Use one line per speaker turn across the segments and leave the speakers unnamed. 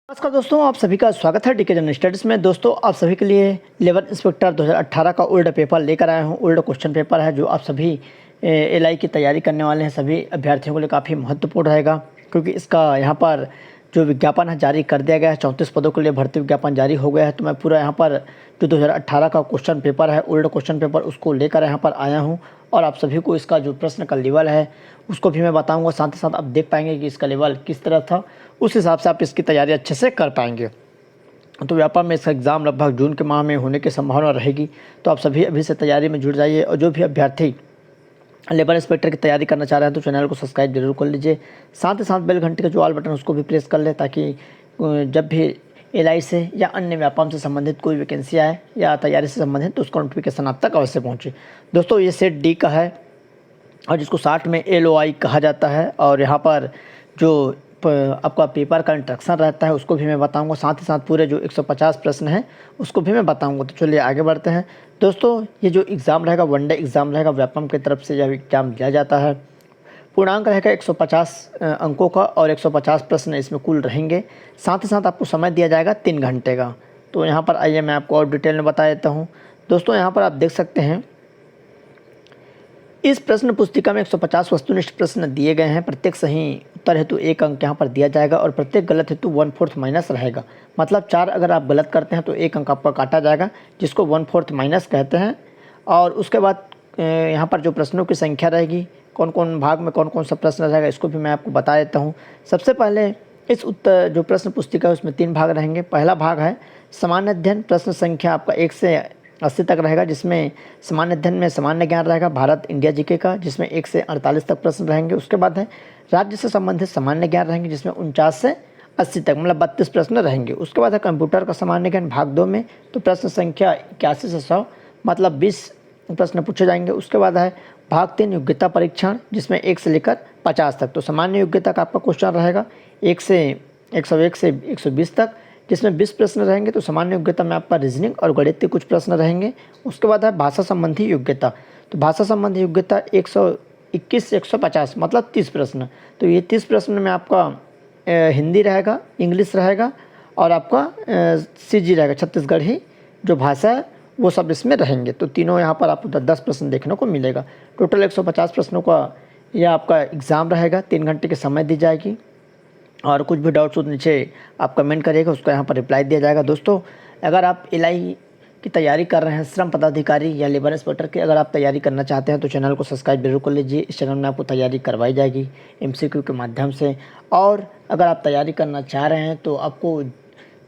नमस्कार दोस्तों, आप सभी का स्वागत है डीके जनरल स्टडीज़ में। दोस्तों, आप सभी के लिए लेबर इंस्पेक्टर 2018 का ओल्ड पेपर लेकर आया हूं। ओल्ड क्वेश्चन पेपर है जो आप सभी एलआई की तैयारी करने वाले हैं सभी अभ्यर्थियों के लिए काफ़ी महत्वपूर्ण रहेगा, क्योंकि इसका यहाँ पर जो विज्ञापन है जारी कर दिया गया है। 34 पदों के लिए भर्ती विज्ञापन जारी हो गया है। तो मैं पूरा यहाँ पर जो 2018 का क्वेश्चन पेपर है, ओल्ड क्वेश्चन पेपर, उसको लेकर यहाँ पर आया हूँ और आप सभी को इसका जो प्रश्न का लेवल है उसको भी मैं बताऊंगा। साथ ही साथ आप देख पाएंगे कि इसका लेवल किस तरह था, उस हिसाब से आप इसकी तैयारी अच्छे से कर पाएंगे। तो व्यापार में इसका एग्ज़ाम लगभग जून के माह में होने की संभावना रहेगी। तो आप सभी अभी से तैयारी में जुड़ जाइए और जो भी अभ्यर्थी लेबर इंस्पेक्टर की तैयारी करना चाह रहे हैं तो चैनल को सब्सक्राइब जरूर कर लीजिए। साथ ही साथ बेल घंटे का जो ऑल बटन उसको भी प्रेस कर ले, ताकि जब भी एलआई से या अन्य व्यापार से संबंधित कोई वैकेंसी आए या तैयारी से संबंधित तो उसका नोटिफिकेशन आप तक अवश्य पहुँचे। दोस्तों, ये सेट डी का है और जिसको शार्ट में LOI कहा जाता है। और यहाँ पर जो आपका पेपर का इंस्ट्रक्शन रहता है उसको भी मैं बताऊंगा। साथ ही साथ पूरे जो 150 प्रश्न हैं उसको भी मैं बताऊंगा। तो चलिए आगे बढ़ते हैं। दोस्तों, ये जो एग्ज़ाम रहेगा वनडे एग्ज़ाम रहेगा। व्यापम की तरफ से जब एग्ज़ाम लिया जाता है, पूर्णांक रहेगा 150 अंकों का और 150 प्रश्न इसमें कुल रहेंगे। साथ ही साथ आपको समय दिया जाएगा 3 घंटे का। तो यहाँ पर आइए मैं आपको और डिटेल में बता देता हूँ। दोस्तों, यहाँ पर आप देख सकते हैं इस प्रश्न पुस्तिका में 150 वस्तुनिष्ठ प्रश्न दिए गए हैं। प्रत्येक सही उत्तर हेतु 1 अंक यहाँ पर दिया जाएगा और प्रत्येक गलत हेतु 1/4 माइनस रहेगा। मतलब 4 अगर आप गलत करते हैं तो 1 अंक आपका काटा जाएगा, जिसको 1/4 माइनस कहते हैं। और उसके बाद यहाँ पर जो प्रश्नों की संख्या रहेगी, कौन कौन भाग में कौन कौन सा प्रश्न रहेगा, इसको भी मैं आपको बता देता हूँ। सबसे पहले इस उत्तर जो प्रश्न पुस्तिका है उसमें 3 भाग रहेंगे। पहला भाग है सामान्य अध्ययन। प्रश्न संख्या आपका 1 से 80 तक रहेगा, जिसमें सामान्य अध्ययन में सामान्य ज्ञान रहेगा भारत इंडिया जीके का, जिसमें 1 से 48 तक प्रश्न रहेंगे। उसके बाद है राज्य से संबंधित सामान्य ज्ञान रहेंगे, जिसमें 49 से 80 तक मतलब 32 प्रश्न रहेंगे। उसके बाद है कंप्यूटर का सामान्य ज्ञान भाग 2 में, तो प्रश्न संख्या 81 से 100 मतलब 20 प्रश्न पूछे जाएंगे। उसके बाद है भाग 3 योग्यता परीक्षण, जिसमें 1 से लेकर 50 तक। तो सामान्य योग्यता का आपका क्वेश्चन रहेगा 1 से 101 से 120 तक, जिसमें 20 प्रश्न रहेंगे। तो सामान्य योग्यता में आपका रीजनिंग और गणित के कुछ प्रश्न रहेंगे। उसके बाद है भाषा संबंधी योग्यता। तो भाषा संबंधी योग्यता 121 से 150 मतलब 30 प्रश्न। तो ये 30 प्रश्न में आपका हिंदी रहेगा, इंग्लिश रहेगा और आपका CG रहेगा, छत्तीसगढ़ी जो भाषा है वो सब इसमें रहेंगे। तो तीनों यहाँ पर आपको 10 प्रश्न देखने को मिलेगा। टोटल 150 प्रश्नों का यह आपका एग्ज़ाम रहेगा। 3 घंटे की समय दी जाएगी और कुछ भी डाउट्स हो तो नीचे आप कमेंट करिएगा, उसका यहाँ पर रिप्लाई दिया जाएगा। दोस्तों, अगर आप एलआई की तैयारी कर रहे हैं, श्रम पदाधिकारी या लेबर इंस्पेक्टर की अगर आप तैयारी करना चाहते हैं तो चैनल को सब्सक्राइब जरूर कर लीजिए। इस चैनल में आपको तैयारी करवाई जाएगी MCQ के माध्यम से। और अगर आप तैयारी करना चाह रहे हैं तो आपको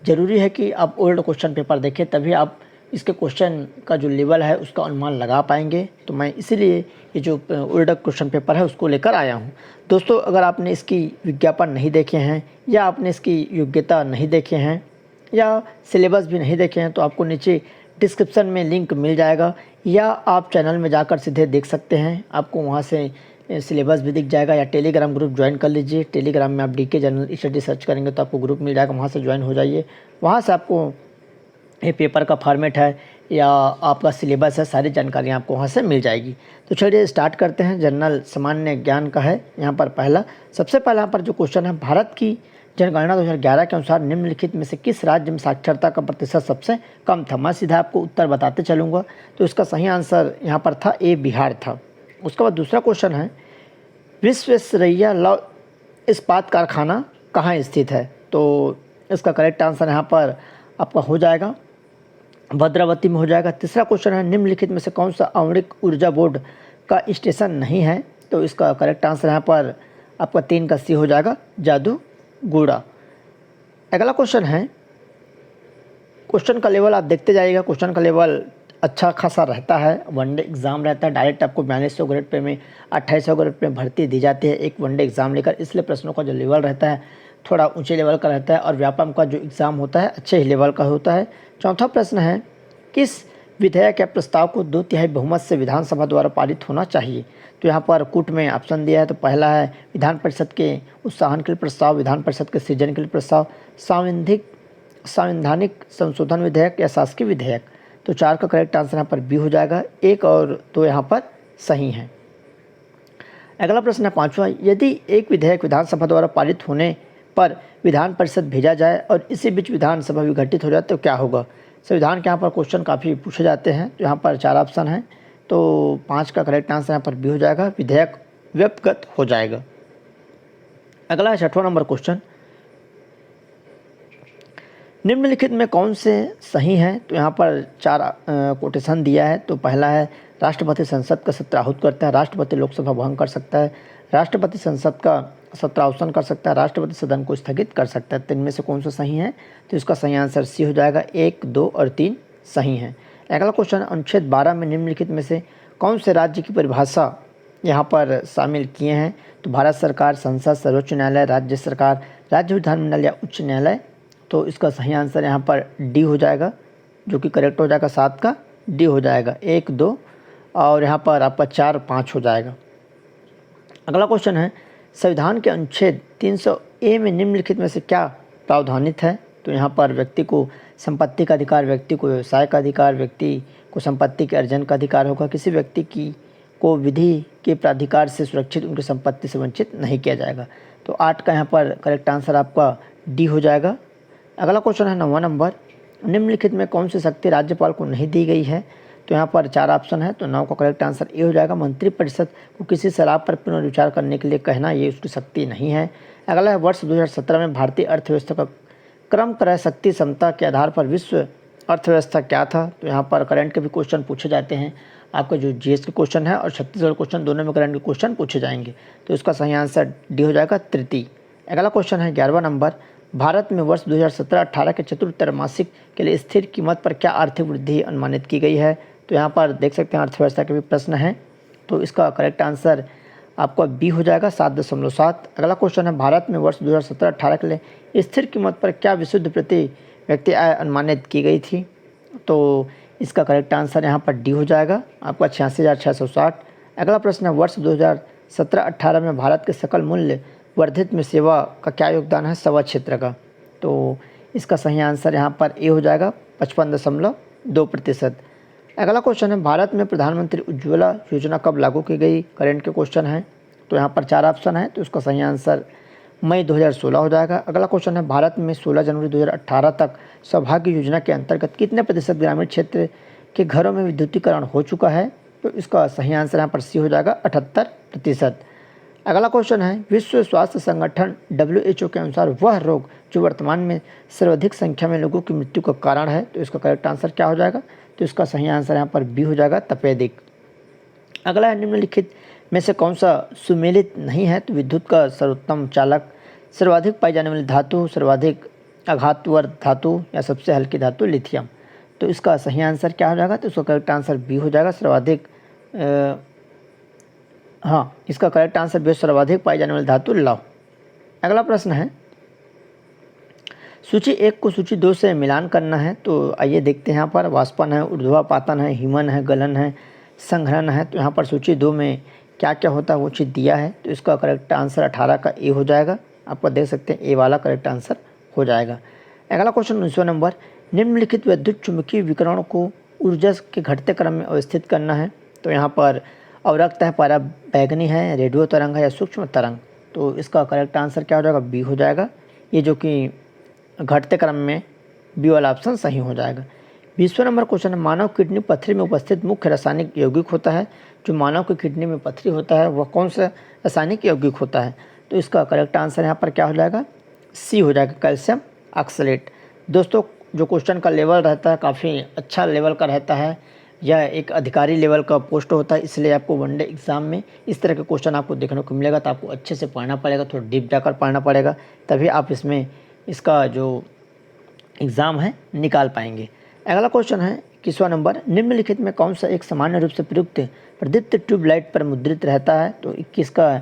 ज़रूरी है कि आप ओल्ड क्वेश्चन पेपर देखें, तभी आप इसके क्वेश्चन का जो लेवल है उसका अनुमान लगा पाएंगे। तो मैं इसीलिए ये जो ओल्ड क्वेश्चन पेपर है उसको लेकर आया हूँ। दोस्तों, अगर आपने इसकी विज्ञापन नहीं देखे हैं या आपने इसकी योग्यता नहीं देखे हैं या सिलेबस भी नहीं देखे हैं तो आपको नीचे डिस्क्रिप्शन में लिंक मिल जाएगा, या आप चैनल में जाकर सीधे देख सकते हैं। आपको वहाँ से सिलेबस भी दिख जाएगा, या टेलीग्राम ग्रुप ज्वाइन कर लीजिए। टेलीग्राम में आप डीके जनरल स्टडी सर्च करेंगे तो आपको ग्रुप मिल जाएगा, वहाँ से ज्वाइन हो जाइए। वहाँ से आपको ये पेपर का फॉर्मेट है या आपका सिलेबस है, सारी जानकारियाँ आपको वहाँ से मिल जाएगी। तो चलिए स्टार्ट करते हैं। जनरल सामान्य ज्ञान का है यहाँ पर सबसे पहला यहाँ पर जो क्वेश्चन है, भारत की जनगणना 2011 के अनुसार निम्नलिखित में से किस राज्य में साक्षरता का प्रतिशत सबसे कम था। मैं सीधा आपको उत्तर बताते चलूँगा। तो इसका सही आंसर यहाँ पर था A, बिहार था। उसके बाद दूसरा क्वेश्चन है, विश्वेश्वरैया लौह इस्पात कारखाना कहाँ स्थित है। तो इसका करेक्ट आंसर यहाँ पर आपका हो जाएगा भद्रावती में हो जाएगा। तीसरा क्वेश्चन है, निम्नलिखित में से कौन सा आणविक ऊर्जा बोर्ड का स्टेशन नहीं है। तो इसका करेक्ट आंसर यहाँ पर आपका 3 का C हो जाएगा, जादूगोड़ा। अगला क्वेश्चन है, क्वेश्चन का लेवल आप देखते जाइएगा। क्वेश्चन का लेवल अच्छा खासा रहता है, वनडे एग्ज़ाम रहता है। डायरेक्ट आपको 4200 ग्रेड पे में 2800 ग्रेड पे भर्ती दी जाती है एक वनडे एग्ज़ाम लेकर, इसलिए प्रश्नों का जो लेवल रहता है थोड़ा ऊंचे लेवल का रहता है और व्यापम का जो एग्ज़ाम होता है अच्छे ही लेवल का होता है। चौथा प्रश्न है, किस विधेयक या प्रस्ताव को 2/3 बहुमत से विधानसभा द्वारा पारित होना चाहिए। तो यहाँ पर कूट में ऑप्शन दिया है। तो पहला है विधान परिषद के उत्साहन के लिए प्रस्ताव, विधान परिषद के सृजन के लिए प्रस्ताव, संवैधानिक संशोधन विधेयक या शासकीय विधेयक। तो 4 का करेक्ट आंसर यहाँ पर B हो जाएगा। 1 और 2 यहाँ पर सही हैं। अगला प्रश्न है 5वां, यदि एक विधेयक विधानसभा द्वारा पारित होने पर विधान परिषद भेजा जाए और इसी बीच विधानसभा विघटित हो जाए तो क्या होगा। संविधान के यहाँ पर क्वेश्चन काफ़ी पूछे जाते हैं। तो यहाँ पर 4 ऑप्शन हैं, तो 5 का करेक्ट आंसर यहाँ पर बी हो जाएगा, विधेयक व्यपगत हो जाएगा। अगला है 6वां नंबर क्वेश्चन, निम्नलिखित में कौन से सही हैं। तो यहाँ पर 4 कोटेशन दिया है। तो पहला है राष्ट्रपति संसद का सत्र आहूत करता है, राष्ट्रपति लोकसभा भंग कर सकता है, राष्ट्रपति संसद का सत्र अवसान कर सकता है, राष्ट्रपति सदन को स्थगित कर सकता है। तो इनमें से कौन सा सही है। तो इसका सही आंसर सी हो जाएगा, 1, 2 और 3 सही हैं। अगला क्वेश्चन, अनुच्छेद 12 में निम्नलिखित में से कौन से राज्य की परिभाषा यहाँ पर शामिल किए हैं। तो भारत सरकार, संसद, सर्वोच्च न्यायालय, राज्य सरकार, राज्य विधानमंडल या उच्च न्यायालय। तो इसका सही आंसर यहाँ पर डी हो जाएगा, जो कि करेक्ट हो जाएगा, 7 का डी हो जाएगा, 1, 2 और यहाँ पर आपका 4, 5 हो जाएगा। अगला क्वेश्चन है, संविधान के अनुच्छेद 300A में निम्नलिखित में से क्या प्रावधानित है। तो यहाँ पर व्यक्ति को संपत्ति का अधिकार, व्यक्ति को व्यवसाय का अधिकार, व्यक्ति को संपत्ति के अर्जन का अधिकार होगा, किसी व्यक्ति को विधि के प्राधिकार से सुरक्षित उनकी संपत्ति से वंचित नहीं किया जाएगा। तो 8 का यहाँ पर करेक्ट आंसर आपका डी हो जाएगा। अगला क्वेश्चन है 9वां नंबर, निम्नलिखित में कौन सी शक्ति राज्यपाल को नहीं दी गई है। तो यहाँ पर 4 ऑप्शन है, तो 9 का करेक्ट आंसर ए हो जाएगा, मंत्रिपरिषद को किसी शराब पर पुनर्विचार करने के लिए कहना ये उसकी शक्ति नहीं है। अगला है वर्ष 2017 में भारतीय अर्थव्यवस्था का क्रम क्रय शक्ति क्षमता के आधार पर विश्व अर्थव्यवस्था क्या था। तो यहाँ पर करंट के भी क्वेश्चन पूछे जाते हैं, आपका जो जीएस के क्वेश्चन है और छत्तीसगढ़ क्वेश्चन दोनों में करंट के क्वेश्चन पूछे जाएंगे। तो इसका सही आंसर डी हो जाएगा, तृतीय। अगला क्वेश्चन है 11वां नंबर, भारत में वर्ष 2017-18 के चतुर्थ त्रैमासिक के लिए स्थिर कीमत पर क्या आर्थिक वृद्धि अनुमानित की गई है। तो यहाँ पर देख सकते हैं अर्थव्यवस्था के भी प्रश्न हैं। तो इसका करेक्ट आंसर आपका बी हो जाएगा, 7.7। अगला क्वेश्चन है, भारत में वर्ष 2017-18 के लिए स्थिर कीमत पर क्या विशुद्ध प्रति व्यक्ति आय अनुमानित की गई थी। तो इसका करेक्ट आंसर यहाँ पर डी हो जाएगा, आपका 86,660। अगला प्रश्न है, वर्ष 2017-18 में भारत के सकल मूल्य वर्धित में सेवा का क्या योगदान है सेवा क्षेत्र का। तो इसका सही आंसर यहाँ पर ए हो जाएगा, 55.2%। अगला क्वेश्चन है, भारत में प्रधानमंत्री उज्ज्वला योजना कब लागू की गई, करंट के क्वेश्चन है। तो यहाँ पर 4 ऑप्शन है, तो इसका सही आंसर मई 2016 हो जाएगा। अगला क्वेश्चन है, भारत में 16 जनवरी 2018 तक सौभाग्य योजना के अंतर्गत कितने प्रतिशत ग्रामीण क्षेत्र के घरों में विद्युतीकरण हो चुका है। तो इसका सही आंसर यहाँ पर सी हो जाएगा, 78%। अगला क्वेश्चन है, विश्व स्वास्थ्य संगठन WHO के अनुसार वह रोग जो वर्तमान में सर्वाधिक संख्या में लोगों की मृत्यु का कारण है। तो इसका करेक्ट आंसर क्या हो जाएगा। तो इसका सही आंसर यहाँ पर बी हो जाएगा, तपेदिक। अगला है, निम्नलिखित में से कौन सा सुमेलित नहीं है। तो विद्युत का सर्वोत्तम चालक, सर्वाधिक पाई जाने वाली धातु, सर्वाधिक आघातवर धातु या सबसे हल्की धातु लिथियम। तो इसका सही आंसर क्या हो जाएगा। तो इसका करेक्ट आंसर बी हो जाएगा, सर्वाधिक इसका करेक्ट आंसर बी, सर्वाधिक पाई जाने वाली धातु लौह। अगला प्रश्न है, सूची 1 को सूची 2 से मिलान करना है। तो आइए देखते हैं, यहाँ पर वाष्पन है, ऊर्ध्वापातन है, हिमन है, गलन है, संघनन है। तो यहाँ पर सूची 2 में क्या क्या होता है वो चीज़ दिया है। तो इसका करेक्ट आंसर 18 का ए हो जाएगा, आपको देख सकते हैं ए वाला करेक्ट आंसर हो जाएगा। अगला क्वेश्चन 19वां नंबर, निम्नलिखित विद्युत चुंबकीय विकिरणों को ऊर्जा के घटते क्रम में अवस्थित करना है। तो यहाँ पर अवरक्त है, पराबैंगनी है, रेडियो तरंग है या सूक्ष्म तरंग। तो इसका करेक्ट आंसर क्या हो जाएगा, बी हो जाएगा, ये जो कि घटते क्रम में बी वाला ऑप्शन सही हो जाएगा। 20वां नंबर क्वेश्चन है, मानव किडनी पथरी में उपस्थित मुख्य रासायनिक यौगिक होता है। जो मानव की किडनी में पथरी होता है वह कौन सा रासायनिक यौगिक होता है। तो इसका करेक्ट आंसर यहाँ पर क्या हो जाएगा, सी हो जाएगा, कैल्शियम ऑक्सलेट। दोस्तों, जो क्वेश्चन का लेवल रहता है काफ़ी अच्छा लेवल का रहता है, यह एक अधिकारी लेवल का पोस्ट होता है, इसलिए आपको वनडे एग्ज़ाम में इस तरह के क्वेश्चन आपको देखने को मिलेगा। तो आपको अच्छे से पढ़ना पड़ेगा, थोड़ा डीप जाकर पढ़ना पड़ेगा, तभी आप इसमें इसका जो एग्ज़ाम है निकाल पाएंगे। अगला क्वेश्चन है 21वां नंबर, निम्नलिखित में कौन सा एक सामान्य रूप से प्रयुक्त प्रदीप्त ट्यूबलाइट पर मुद्रित रहता है। तो 21 का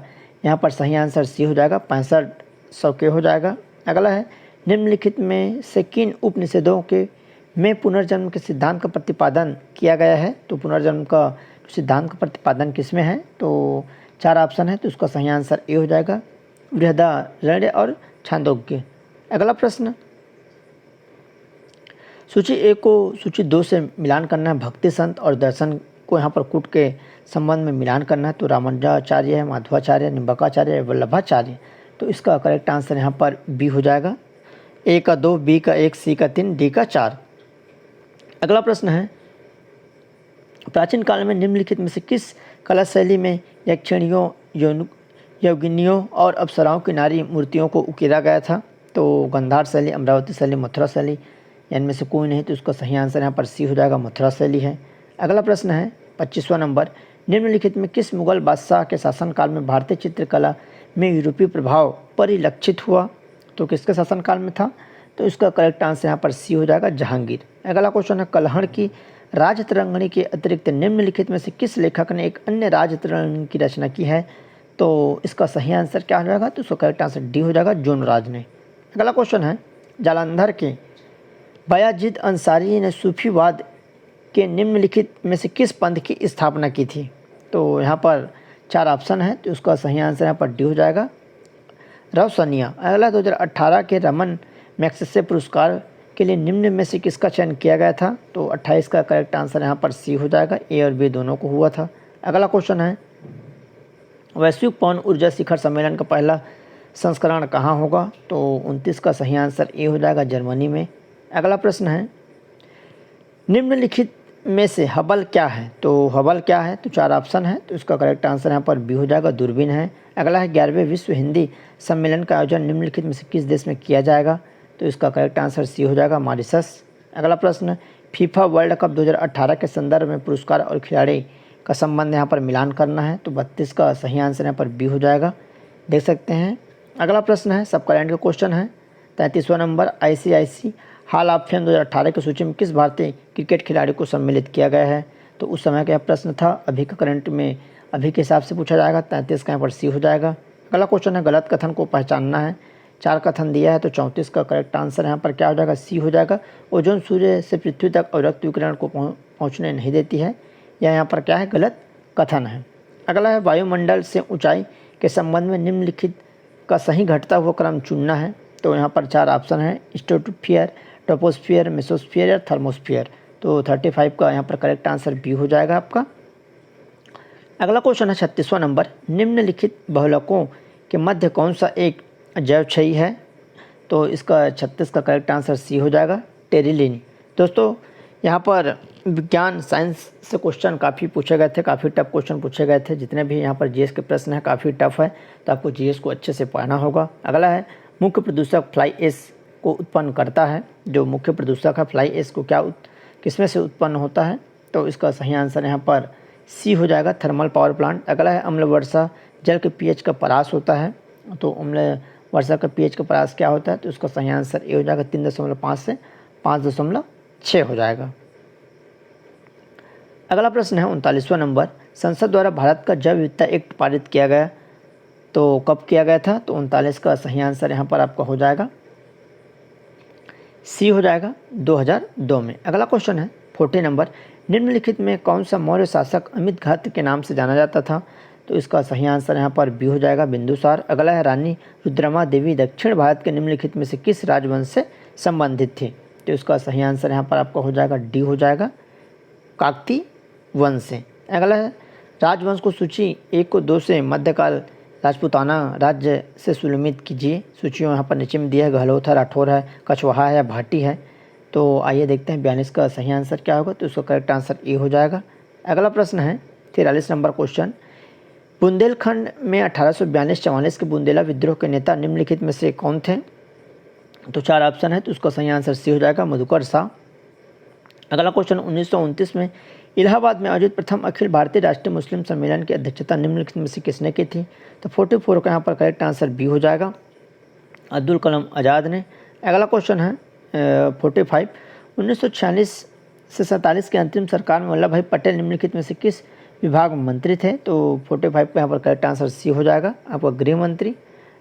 यहाँ पर सही आंसर सी हो जाएगा, 6500 के हो जाएगा। अगला है, निम्नलिखित में से किन उपनिषदों के में पुनर्जन्म के सिद्धांत का प्रतिपादन किया गया है। तो पुनर्जन्म का सिद्धांत का प्रतिपादन किसमें है। तो 4 ऑप्शन है, तो उसका सही आंसर ए हो जाएगा, बृहदारण्यक और छांदोग्य। अगला प्रश्न, सूची 1 को सूची 2 से मिलान करना है, भक्ति संत और दर्शन को यहाँ पर कूट के संबंध में मिलान करना है। तो रामानुजाचार्य है, माधवाचार्य, निम्बकाचार्य, वल्लभाचार्य। तो इसका करेक्ट आंसर यहाँ पर बी हो जाएगा। ए का 2, बी का 1, सी का 3, डी का 4। अगला प्रश्न है, प्राचीन काल में निम्नलिखित में से किस कला शैली में यक्षिणियों, योगिनियों और अप्सराओं की नारी मूर्तियों को उकेरा गया था? तो गंधार शैली, अमरावती शैली, मथुरा शैली, इनमें से कोई नहीं, तो इसका सही आंसर यहाँ पर सी हो जाएगा, मथुरा शैली है। अगला प्रश्न है 25वां नंबर, निम्नलिखित में किस मुगल बादशाह के शासनकाल में भारतीय चित्रकला में यूरोपीय प्रभाव परिलक्षित हुआ? तो किसके शासनकाल में था? तो इसका करेक्ट आंसर यहाँ पर सी हो जाएगा, जहांगीर। अगला क्वेश्चन है, कल्हड़ की राजतरंगिणी के अतिरिक्त निम्नलिखित में से किस लेखक ने एक अन्य राजतरंगिणी की रचना की है? तो इसका सही आंसर क्या हो जाएगा? तो इसका करेक्ट आंसर डी हो जाएगा, जोनराज ने। अगला क्वेश्चन है, जालंधर के बयाजीद अंसारी ने सूफीवाद के निम्नलिखित में से किस पंथ की स्थापना की थी? तो यहाँ पर 4 ऑप्शन है, तो उसका सही आंसर यहाँ पर डी हो जाएगा, रोशनिया। अगला 2018 के रमन मैग्सेसे पुरस्कार के लिए निम्न में से किसका चयन किया गया था? तो 28 का करेक्ट आंसर यहाँ पर सी हो जाएगा, ए और बी दोनों को हुआ था। अगला क्वेश्चन है, वैश्विक पवन ऊर्जा शिखर सम्मेलन का पहला संस्करण कहाँ होगा? तो 29 का सही आंसर ए हो जाएगा, जर्मनी में। अगला प्रश्न है, निम्नलिखित में से हबल क्या है? तो हबल क्या है? तो 4 ऑप्शन है, तो इसका करेक्ट आंसर यहाँ पर बी हो जाएगा, दूरबीन है। अगला है, 11वें विश्व हिंदी सम्मेलन का आयोजन निम्नलिखित में से किस देश में किया जाएगा? तो इसका करेक्ट आंसर सी हो जाएगा, मॉरिशस। अगला प्रश्न, फीफा वर्ल्ड कप 2018 के संदर्भ में पुरस्कार और खिलाड़ी का संबंध यहाँ पर मिलान करना है, तो 32 का सही आंसर यहाँ पर बी हो जाएगा, देख सकते हैं। अगला प्रश्न है, सब करेंट का क्वेश्चन है, 33वां number, ICIC hall of fame 2018 की सूची में किस भारतीय क्रिकेट खिलाड़ी को सम्मिलित किया गया है? तो उस समय का यह प्रश्न था, अभी का करंट में अभी के हिसाब से पूछा जाएगा, 33 का यहाँ पर सी हो जाएगा। अगला क्वेश्चन है, गलत कथन को पहचानना है। 4 कथन दिया है, तो 34 का करेक्ट आंसर यहाँ पर क्या हो जाएगा? सी हो जाएगा। ओजोन सूर्य से पृथ्वी तक अवरक्त विकिरण को पहुँचने नहीं देती है, यह यहाँ पर क्या है? गलत कथन है। अगला है, वायुमंडल से ऊंचाई के संबंध में निम्नलिखित का सही घटता हुआ क्रम चुनना है। तो यहाँ पर 4 ऑप्शन है, स्ट्रेटोस्फीयर, ट्रोपोस्फीयर, मेसोस्फीयर या थर्मोस्फीयर। तो 35 का यहाँ पर करेक्ट आंसर बी हो जाएगा आपका। अगला क्वेश्चन है 36वां नंबर, निम्नलिखित बहुलकों के मध्य कौन सा एक जैवक्षयी है? तो इसका 36 का करेक्ट आंसर सी हो जाएगा, टेरिलिन। दोस्तों, यहाँ पर विज्ञान साइंस से क्वेश्चन काफ़ी पूछे गए थे, काफ़ी टफ क्वेश्चन पूछे गए थे। जितने भी यहाँ पर जीएस के प्रश्न हैं काफ़ी टफ है, तो आपको जीएस को अच्छे से पढ़ना होगा। अगला है, मुख्य प्रदूषक फ्लाई ऐश को उत्पन्न करता है। जो मुख्य प्रदूषक है फ्लाई ऐश को किसमें से उत्पन्न होता है? तो इसका सही आंसर यहाँ पर सी हो जाएगा, थर्मल पावर प्लांट। अगला है, अम्ल वर्षा जल के पीएच का परास होता है। तो अम्ल वर्षा का पीएच का परास क्या होता है? तो इसका सही आंसर ए हो जाएगा, 3.5 से 5.6 हो जाएगा। अगला प्रश्न है 39वां नंबर, संसद द्वारा भारत का जैव विविधता एक्ट पारित किया गया, तो कब किया गया था? तो 39 का सही आंसर यहाँ पर आपका हो जाएगा, सी हो जाएगा, 2002 में। अगला क्वेश्चन है 40 नंबर, निम्नलिखित में कौन सा मौर्य शासक अमित घात के नाम से जाना जाता था? तो इसका सही आंसर यहाँ पर बी हो जाएगा, बिंदुसार। अगला है, रानी रुद्रमा देवी दक्षिण भारत के निम्नलिखित में से किस राजवंश से संबंधित थी? तो इसका सही आंसर यहाँ पर आपका हो जाएगा, डी हो जाएगा, काकती वंश से। अगला है, राजवंश को सूची 1 को 2 से मध्यकाल राजपूताना राज्य से सुलमित कीजिए। सूचियों यहाँ पर नीचे में दिया है, गहलोत है, राठौर है, कछवाहा है या भाटी है। तो आइए देखते हैं 42 का सही आंसर क्या होगा। तो उसका करेक्ट आंसर ए हो जाएगा। अगला प्रश्न है 43 नंबर क्वेश्चन, बुंदेलखंड में 1842-44 के बुंदेला विद्रोह के नेता निम्नलिखित में से कौन थे? तो 4 ऑप्शन है, तो उसका सही आंसर सी हो जाएगा, मधुकर शाह। अगला क्वेश्चन 1929 में इलाहाबाद में आयोजित प्रथम अखिल भारतीय राष्ट्रीय मुस्लिम सम्मेलन की अध्यक्षता निम्नलिखित में से किसने की थी? तो 44 का यहाँ पर करेक्ट आंसर बी हो जाएगा, अब्दुल कलाम आज़ाद ने। अगला क्वेश्चन है 45, 1946 से 47 के अंतरिम सरकार में वल्लभ भाई पटेल निम्नलिखित में से किस विभाग मंत्री थे? तो 45 का यहाँ पर करेक्ट आंसर सी हो जाएगा, आपका गृह मंत्री।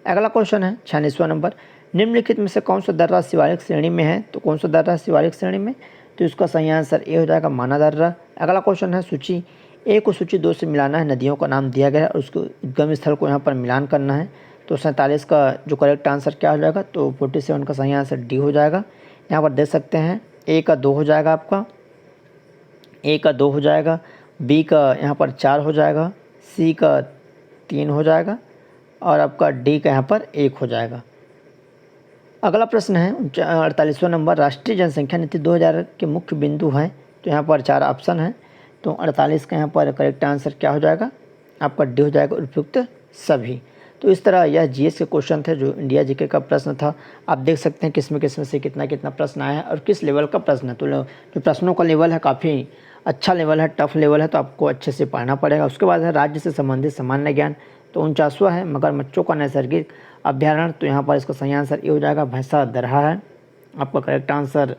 अगला क्वेश्चन है 46वां नंबर, निम्नलिखित में से कौन सा दर्रा शिवालिक श्रेणी में है? तो कौन सा दर्रा शिवालिक श्रेणी में? तो इसका सही आंसर ए हो जाएगा, माना दर्रा। अगला क्वेश्चन है, सूची ए को सूची 2 से मिलाना है, नदियों का नाम दिया गया है और उसके उद्गम स्थल को यहाँ पर मिलान करना है। तो 47 का जो करेक्ट आंसर क्या हो जाएगा? तो 47 का सही आंसर डी हो जाएगा। यहाँ पर देख सकते हैं, ए का 2 हो जाएगा, आपका ए का 2 हो जाएगा, बी का यहाँ पर 4 हो जाएगा, सी का 3 हो जाएगा और आपका डी का यहाँ पर 1 हो जाएगा। अगला प्रश्न है 48वां नंबर, राष्ट्रीय जनसंख्या नीति 2000 के मुख्य बिंदु हैं। तो यहाँ पर 4 ऑप्शन हैं, तो 48 का यहाँ पर करेक्ट आंसर क्या हो जाएगा, आपका डी हो जाएगा, उपयुक्त सभी। तो इस तरह यह जीएस के क्वेश्चन थे जो इंडिया जीके का प्रश्न था। आप देख सकते हैं किसमें से कितना कितना प्रश्न आया है और किस लेवल का प्रश्न है। तो जो प्रश्नों का लेवल है काफ़ी अच्छा लेवल है, टफ लेवल है, तो आपको अच्छे से पढ़ना पड़ेगा। उसके बाद है राज्य से संबंधित सामान्य ज्ञान, तो 49वां है मगरमच्छों का नैसर्गिक अभ्यारण्य। तो यहाँ पर इसका सही आंसर ये हो जाएगा, भैंसा दरहा है, आपका करेक्ट आंसर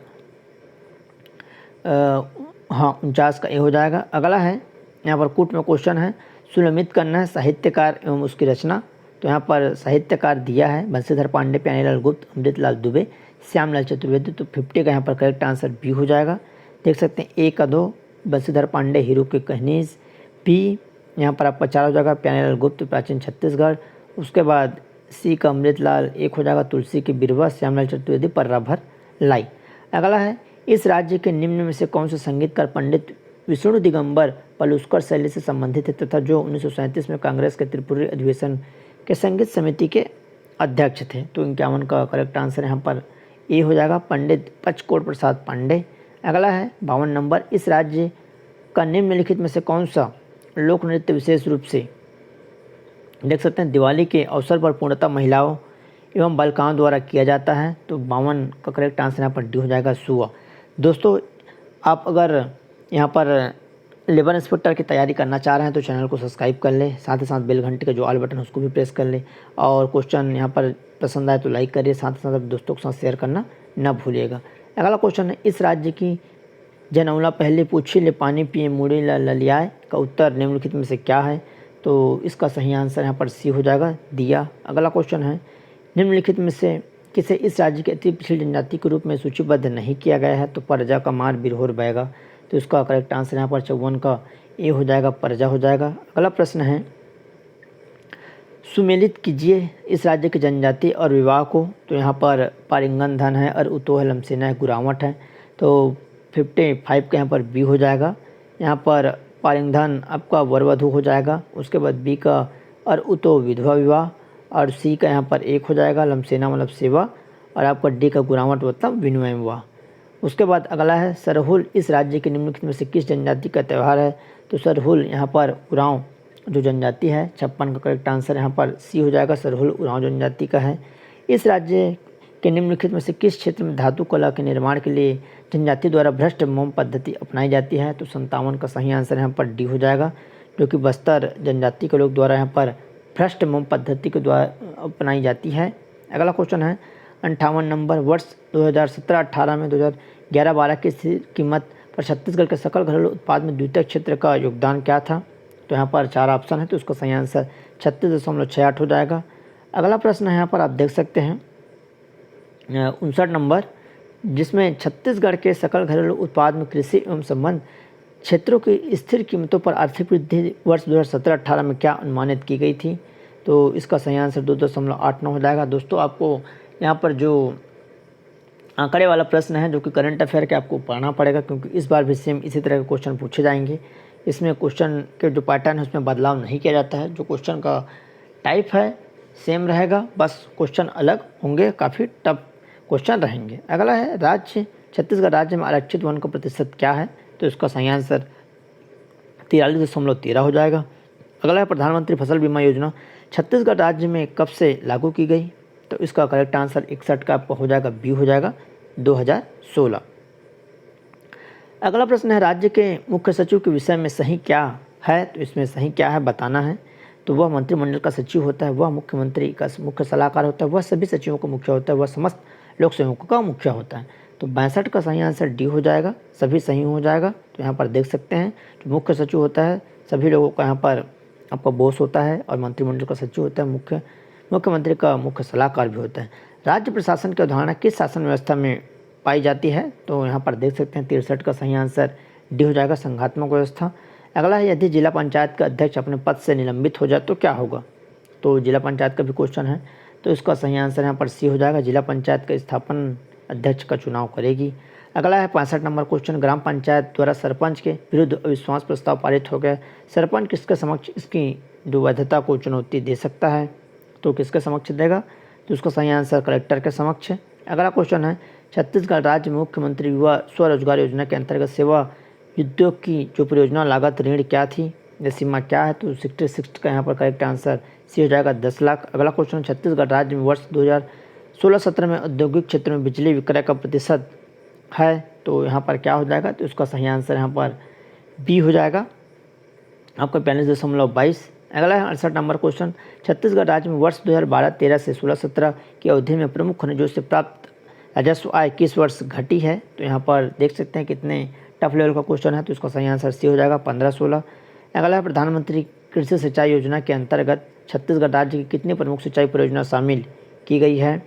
हाँ 49 का ये हो जाएगा। अगला है यहाँ पर कूट में क्वेश्चन है, सुलमित करना है साहित्यकार एवं उसकी रचना। तो यहाँ पर साहित्यकार दिया है बंशीधर पांडे, प्यारेलाल गुप्त, अमृतलाल दुबे, श्यामलाल चतुर्वेदी। तो 50 का यहाँ पर करेक्ट आंसर बी हो जाएगा। देख सकते हैं ए का 2 बंशीधर पांडे, हीरो के कहनीज, बी यहाँ पर आपका 4 हो जाएगा, प्यारेलाल गुप्त, प्राचीन छत्तीसगढ़। उसके बाद सी का अमृतलाल 1 हो जाएगा, तुलसी की बिरवा, श्यामलाल चतुर्वेदी, पर्रा भर लाई। अगला है इस राज्य के निम्न में से कौन से संगीतकार पंडित विष्णु दिगंबर पलुस्कर शैली से संबंधित है तथा जो 1937 में कांग्रेस के त्रिपुरी अधिवेशन के संगीत समिति के अध्यक्ष थे। तो 51 का करेक्ट आंसर यहाँ पर ए हो जाएगा, पंडित पचकोट प्रसाद पांडे। अगला है 52 नंबर, इस राज्य का निम्नलिखित में से कौन सा लोक नृत्य विशेष रूप से देख सकते हैं दिवाली के अवसर पर पूर्णतः महिलाओं एवं बालिकाओं द्वारा किया जाता है। तो 52 का करेक्ट आंसर यहाँ पर डी हो जाएगा, सुआ। दोस्तों आप अगर यहाँ पर लेबर इंस्पेक्टर की तैयारी करना चाह रहे हैं तो चैनल को सब्सक्राइब कर लें, साथ ही साथ बेल घंटे का जो ऑल बटन है उसको भी प्रेस कर लें, और क्वेश्चन यहाँ पर पसंद आए तो लाइक करिए, साथ ही साथ अपने दोस्तों के साथ शेयर करना ना भूलिएगा। अगला क्वेश्चन है, इस राज्य की जनौला पहले पूछी ले पानी पिए मुड़ी ललियाए का उत्तर निम्नलिखित में से क्या है। तो इसका सही आंसर यहाँ पर सी हो जाएगा, दिया। अगला क्वेश्चन है, निम्नलिखित में से किसे इस राज्य के अति पिछड़ी जनजाति के रूप में सूचीबद्ध नहीं किया गया है। तो परजा, कमार, बिरहोर, बैगा। तो इसका करेक्ट आंसर यहाँ पर 54 का ए हो जाएगा, परजा हो जाएगा। अगला प्रश्न है, सुमेलित कीजिए इस राज्य की जनजाति और विवाह को। तो यहाँ पर पारिंगन धन है, और उतो है, लमसेना है, गुरावट है। तो 55 का यहाँ पर बी हो जाएगा। यहाँ पर पारिंगधन आपका वरवधु हो जाएगा। उसके बाद बी का और उतो विधवा विवाह, और सी का यहाँ पर 1 हो जाएगा, लमसेना मतलब सेवा, और आपका डी का गुरावट मतलब विनिमय विवाह। उसके बाद अगला है, सरहुल इस राज्य के निम्नलिखित में से किस जनजाति का त्यौहार है। तो सरहुल यहाँ पर उरांव जो जनजाति है, 56 का करेक्ट आंसर यहाँ पर सी हो जाएगा, सरहुल उरांव जनजाति का है। इस राज्य के निम्नलिखित में से किस क्षेत्र में धातु कला के निर्माण के लिए जनजाति द्वारा भ्रष्ट मोम पद्धति अपनाई जाती है। तो 57 का सही आंसर यहाँ पर डी हो जाएगा, जो कि बस्तर जनजाति के लोग द्वारा यहाँ पर भ्रष्ट मोम पद्धति के द्वारा अपनाई जाती है। अगला क्वेश्चन है 58 नंबर, वर्ष 2017-18 में 2011-12 की स्थिर कीमत पर छत्तीसगढ़ के सकल घरेलू उत्पाद में द्वितीय क्षेत्र का योगदान क्या था। तो यहाँ पर 4 ऑप्शन है, तो उसका सही आंसर 36.68 हो जाएगा। अगला प्रश्न है यहाँ पर आप देख सकते हैं 59 नंबर, जिसमें छत्तीसगढ़ के सकल घरेलू उत्पाद में कृषि एवं संबंध क्षेत्रों की स्थिर कीमतों पर आर्थिक वृद्धि वर्ष 2017-18 में क्या अनुमानित की गई थी। तो इसका सही आंसर 2.89 हो जाएगा। दोस्तों आपको यहाँ पर जो आंकड़े वाला प्रश्न है जो कि करंट अफेयर के आपको पढ़ना पड़ेगा, क्योंकि इस बार भी सेम इसी तरह के क्वेश्चन पूछे जाएंगे। इसमें क्वेश्चन के जो पैटर्न है उसमें बदलाव नहीं किया जाता है, जो क्वेश्चन का टाइप है सेम रहेगा, बस क्वेश्चन अलग होंगे, काफ़ी टफ क्वेश्चन रहेंगे। अगला है, राज्य छत्तीसगढ़ राज्य में आरक्षित वन का प्रतिशत क्या है। तो इसका सही आंसर 43.13 हो जाएगा। अगला है, प्रधानमंत्री फसल बीमा योजना छत्तीसगढ़ राज्य में कब से लागू की गई। तो इसका करेक्ट आंसर 61 का आपका हो जाएगा, बी हो जाएगा, 2016। अगला प्रश्न है, राज्य के मुख्य सचिव के विषय में सही क्या है। तो इसमें सही क्या है बताना है। तो वह मंत्रिमंडल का सचिव होता है, वह मुख्यमंत्री का मुख्य सलाहकार होता है, वह सभी सचिवों का मुख्य होता है, वह समस्त लोक सेवकों का मुख्य होता है। तो 62 का सही आंसर डी हो जाएगा, सभी सही हो जाएगा। तो यहाँ पर देख सकते हैं जो मुख्य सचिव होता है सभी लोगों का यहाँ पर आपका बॉस होता है, और मंत्रिमंडल का सचिव होता है, मुख्यमंत्री का मुख्य सलाहकार भी होता है। राज्य प्रशासन की अवधारणा किस शासन व्यवस्था में पाई जाती है। तो यहाँ पर देख सकते हैं 63 का सही आंसर डी हो जाएगा, संघात्मक व्यवस्था। अगला है, यदि जिला पंचायत का अध्यक्ष अपने पद से निलंबित हो जाए तो क्या होगा। तो जिला पंचायत का भी क्वेश्चन है, तो इसका सही आंसर यहाँ पर सी हो जाएगा, जिला पंचायत का स्थापन अध्यक्ष का चुनाव करेगी। अगला है 65 नंबर क्वेश्चन, ग्राम पंचायत द्वारा सरपंच के विरुद्ध अविश्वास प्रस्ताव पारित हो गया, सरपंच किसके समक्ष इसकी जो वैधता को चुनौती दे सकता है। तो किसके समक्ष देगा, तो उसका सही आंसर कलेक्टर के समक्ष है। अगला क्वेश्चन है, छत्तीसगढ़ राज्य में मुख्यमंत्री युवा स्वरोजगार योजना के अंतर्गत सेवा उद्योग की जो परियोजना लागत ऋण क्या थी या सीमा क्या है, तो 66 का यहाँ पर करेक्ट आंसर सी हो जाएगा 10 लाख। अगला क्वेश्चन, छत्तीसगढ़ राज्य में वर्ष 2016-17 में औद्योगिक क्षेत्र में बिजली विक्रय का प्रतिशत है, तो यहाँ पर क्या हो जाएगा, तो उसका सही आंसर यहाँ पर बी हो जाएगा आपका 42.22। अगला है 68 नंबर क्वेश्चन, छत्तीसगढ़ राज्य में वर्ष 2012-13 से 16-17 की अवधि में प्रमुख खनिजों से प्राप्त राजस्व आय किस वर्ष घटी है, तो यहाँ पर देख सकते हैं कितने टफ लेवल का क्वेश्चन है, तो इसका सही आंसर सी हो जाएगा 15-16। अगला है प्रधानमंत्री कृषि सिंचाई योजना के अंतर्गत छत्तीसगढ़ राज्य की कितनी प्रमुख सिंचाई परियोजना शामिल की गई है,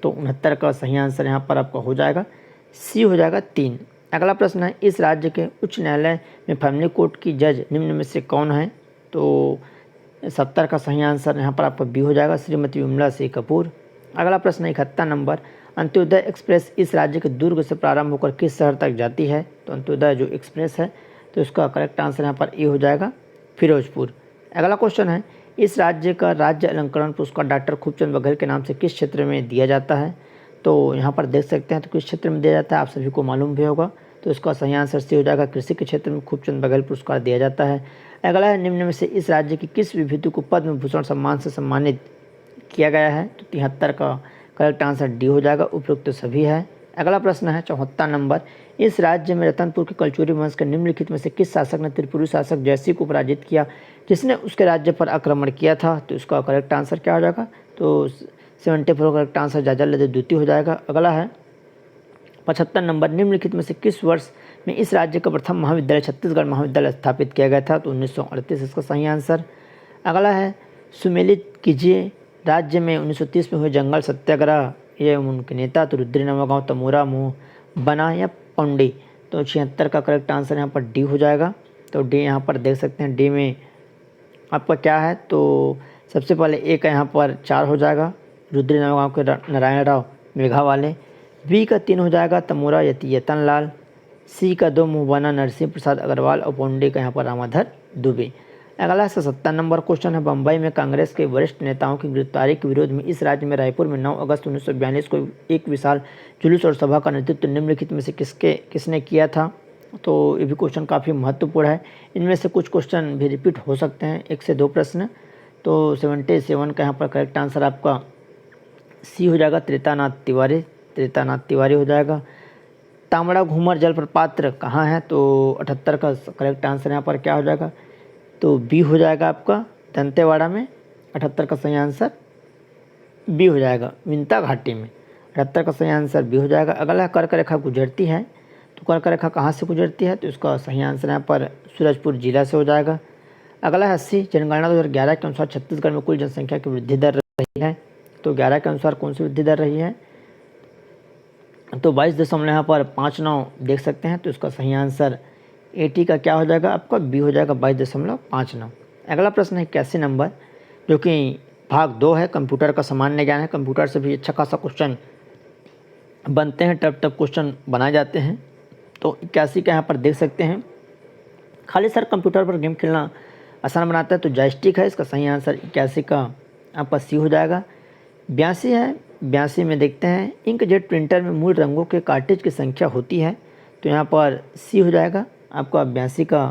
तो 69 का सही आंसर यहाँ पर आपका हो जाएगा सी हो जाएगा 3। अगला प्रश्न है, इस राज्य के उच्च न्यायालय में फैमिली कोर्ट की जज निम्न में से कौन है, तो 70 का सही आंसर यहाँ पर आपका बी हो जाएगा श्रीमती विमला सिंह कपूर। अगला प्रश्न है 71 नंबर, अंत्योदय एक्सप्रेस इस राज्य के दुर्ग से प्रारंभ होकर किस शहर तक जाती है, तो अंत्योदय जो एक्सप्रेस है तो इसका करेक्ट आंसर यहाँ पर ए हो जाएगा फिरोजपुर। अगला क्वेश्चन है, इस राज्य का राज्य अलंकरण पुरस्कार डॉक्टर खूबचंद बघेल के नाम से किस क्षेत्र में दिया जाता है, तो यहाँ पर देख सकते हैं तो किस क्षेत्र में दिया जाता है आप सभी को मालूम भी होगा, तो इसका सही आंसर सी हो जाएगा कृषि के क्षेत्र में खूबचंद बघेल पुरस्कार दिया जाता है। अगला है, निम्न में से इस राज्य की किस विभूति को पद्म भूषण सम्मान से सम्मानित किया गया है, तो 73 का करेक्ट आंसर डी हो जाएगा उपयुक्त सभी है। अगला प्रश्न है 74 नंबर, इस राज्य में रतनपुर के कलचुरी वंश के निम्नलिखित में से किस शासक ने त्रिपुरी शासक जयसिंह को पराजित किया जिसने उसके राज्य पर आक्रमण किया था, तो इसका करेक्ट आंसर क्या हो जाएगा, तो 74 करेक्ट आंसर जाजालद द्वितीय हो जाएगा। अगला है 75 नंबर, निम्नलिखित में से किस वर्ष में इस राज्य का प्रथम महाविद्यालय छत्तीसगढ़ महाविद्यालय स्थापित किया गया था, तो 1938 इसका सही आंसर। अगला है, सुमेलित कीजिए राज्य में 1930 में हुए जंगल सत्याग्रह ये उनके नेता, तो रुद्री नवागांव, तमोरा, मुँह बना या पौंडी, तो 76 का करेक्ट आंसर यहाँ पर डी हो जाएगा। तो डी यहाँ पर देख सकते हैं डी में आपका क्या है, तो सबसे पहले ए का यहाँ पर 4 हो जाएगा रुद्री नवागांव के नारायण राव मेघा वाले, बी का 3 हो जाएगा तमोरा यतन लाल, सी का 2 मुहबना नरसिंह प्रसाद अग्रवाल और पौंडी का यहाँ पर रामाधर दुबे। अगला 77 नंबर क्वेश्चन है, बम्बई में कांग्रेस के वरिष्ठ नेताओं की गिरफ्तारी के विरोध में इस राज्य में रायपुर में 9 अगस्त 1942 को एक विशाल जुलूस और सभा का नेतृत्व निम्नलिखित में से किसने किया था, तो ये भी क्वेश्चन काफ़ी महत्वपूर्ण है। इनमें से कुछ क्वेश्चन भी रिपीट हो सकते हैं, 1 से 2 प्रश्न, तो 77 का यहाँ पर करेक्ट आंसर आपका सी हो जाएगा त्रेतानाथ तिवारी हो जाएगा। तामड़ा घूमर जलप्रपात कहाँ है, तो 78 का करेक्ट आंसर यहाँ पर क्या हो जाएगा, तो बी हो जाएगा आपका दंतेवाड़ा में, 78 का सही आंसर बी हो जाएगा विंता घाटी में, 78 का सही आंसर बी हो जाएगा। अगला कर्क रेखा गुजरती है, तो कर्क रेखा कहाँ से गुजरती है, तो इसका सही आंसर यहाँ पर सूरजपुर जिला से हो जाएगा। अगला है 80, जनगणना 2011 के अनुसार छत्तीसगढ़ में कुल जनसंख्या की वृद्धि दर रही है, तो 11 के अनुसार कौन सी वृद्धि दर रही है, तो 22 यहाँ पर 59 देख सकते हैं, तो इसका सही आंसर 80 का क्या हो जाएगा आपका बी हो जाएगा 22.59। अगला प्रश्न है 81 नंबर, जो कि भाग 2 है, कंप्यूटर का सामान्य ज्ञान है। कंप्यूटर से भी अच्छा खासा क्वेश्चन बनते हैं, टफ क्वेश्चन बनाए जाते हैं, तो 81 का यहाँ पर देख सकते हैं। खाली सर कंप्यूटर पर गेम खेलना आसान बनाता है, तो जॉयस्टिक है, इसका सही आंसर 81 का आपका सी हो जाएगा। 82 है, 82 में देखते हैं, इंकजेट प्रिंटर में मूल रंगों के कार्ट्रिज की संख्या होती है, तो यहाँ पर सी हो जाएगा आपका 82 का